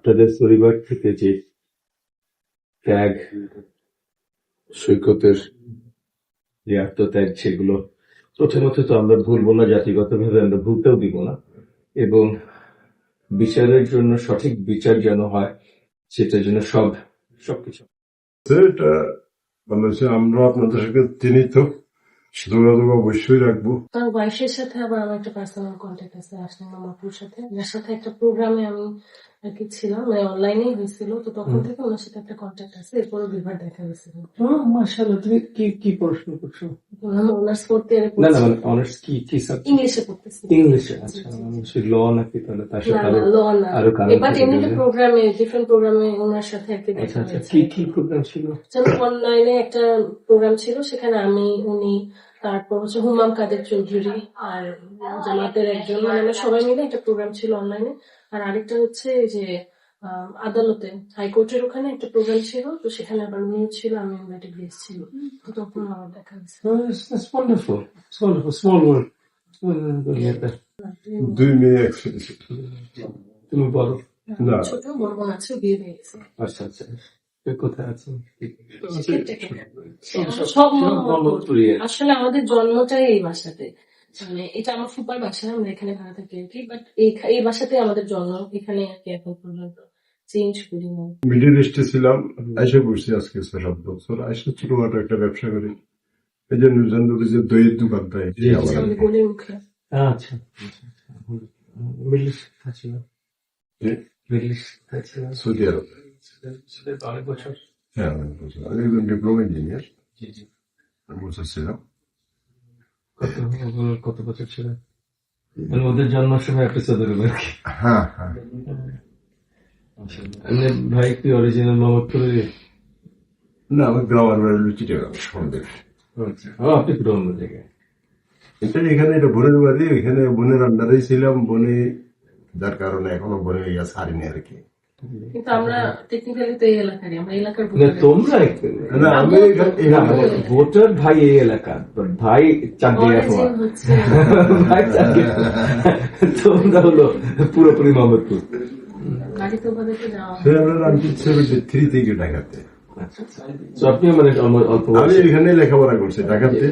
আপনাদের পরিবার থেকে যে ত্যাগ, সৈকতের যে আত্মত্যাগ, সেগুলো প্রথমত তো আমরা ভুলবো না, জাতিগতভাবে আমরা ভুলতেও দিব না, এবং বিচারের জন্য সঠিক বিচার যেন হয় সেটার জন্য সবকিছু এটা বাংলাদেশে আমরা আপনাদের সাথে তিনি তো যোগাযোগ অবশ্যই রাখবো। তার ওয়াইফের সাথে আবার আমার একটা পার্সোনাল কন্ট্যাক্ট আছে, আসলাম মামাপুর সাথে। ওনার সাথে একটা প্রোগ্রামে আমি আর কি ছিলাম, মানে অনলাইনেই হয়েছিল, তো তখন থেকে ওনার সাথে একটা কন্ট্যাক্ট আছে। এরপরে বিভার দেখা গেছিল। মাশাআল্লাহ, তুমি কি পড়াশোনা করছো? অনার্স করতে না না, মানে অনার্স কি সাবজেক্ট? ইংলিশে পড়তেছি। ইংলিশে? আচ্ছা, ল নাকি? তাহলে তার না সাথে না, ল না, আরো কারণ বাট এমনিতে প্রোগ্রামে, ডিফারেন্ট প্রোগ্রামে ওনার সাথে আর কি আচ্ছা দেখা আচ্ছা, হয়েছে। কি প্রোগ্রাম ছিল? যেমন অনলাইনে একটা প্রোগ্রাম ছিল, সেখানে আমি, উনি, তারপর হচ্ছে হুমাম কাদের চৌধুরী আর জামাতের একজন, মানে আমরা সবাই মিলে একটা প্রোগ্রাম ছিল অনলাইনে। আর আরেকটা হচ্ছে যে আদালতে, হাইকোর্টের ওখানে একটা প্রোগ্রাম ছিল, তো সেখানে আবার উনিও ছিল, আমি ইনভাইটেড গেস্ট ছিল, তো তখন আমার দেখা গেছে। It's wonderful. It's wonderful. Small world. দুই মেয়ে একসাথে ছিল। তুমি বলো। না, ছোট বড় বোন আছে, বিয়ে হয়ে গেছে। আচ্ছা আচ্ছা, তুই কোথায় আছেন? সব মোহাম্মদপুরে। আসলে আমাদের জন্মটাই এই বাসাতে, মানে এটা আমার ফুপার বাসা, আমরা এখানে ভাড়া থাকি আর কি, বাট এই বাসাতে আমাদের জন্ম, এখানে আর কি এখন পর্যন্ত চেঞ্জ করি না। মিডিল ইস্টে ছিলাম, আইসা করছি আজকে 6-7 বছর। আইসা ছোটখাটো একটা ব্যবসা করি, এই যে নুজানপুরে যে দইয়ের দোকান দেয়, আমাদের গলির মুখে। আচ্ছা, মিডল ইস্ট ছিল, মিডল ইস্ট ছিল সৌদি আরব। অনেক বছর। হ্যাঁ, অনেক বছর। আমি একজন ডিপ্লোমা ইঞ্জিনিয়ার, জি জি। বছর ছিলাম। কত বছর ছিল? মানে ওদের জন্মের সময় এপিসোডের উপর কি? হ্যাঁ হ্যাঁ। এমনি ভাই কি অরিজিনাল মোহাম্মদপুরে? না, আমার গ্রামের বাড়ি হলো চিটাগাং সন্দেশ। আচ্ছা, আপনি পুরো অন্য জায়গায়। এটা এখানে, এটা বোনের বাড়ি, এখানে বোনের আন্ডারেই ছিলাম। বোনে, যার কারণে এখনো বোনের ইয়া ছাড়িনি আর কি। কিন্তু আমরা টেকনিক্যালি তো এই এলাকারই, আমরা এলাকার না, ভোটার। তোমরা না, আমি ভোটার ভাই এই এলাকার, ভাই চাঁদিয়া হওয়া, Origin হচ্ছে ভাই চাঁদিয়া, তোমরা হলো পুরোপুরি মোহাম্মদপুর। বাড়িতে ওখানে যাওয়া হয়। সে আমরা 1973 থেকে ঢাকাতে। আচ্ছা আচ্ছা, তো আপনি মানে অল্প আমি এখানে লেখাপড়া করছি ঢাকাতে।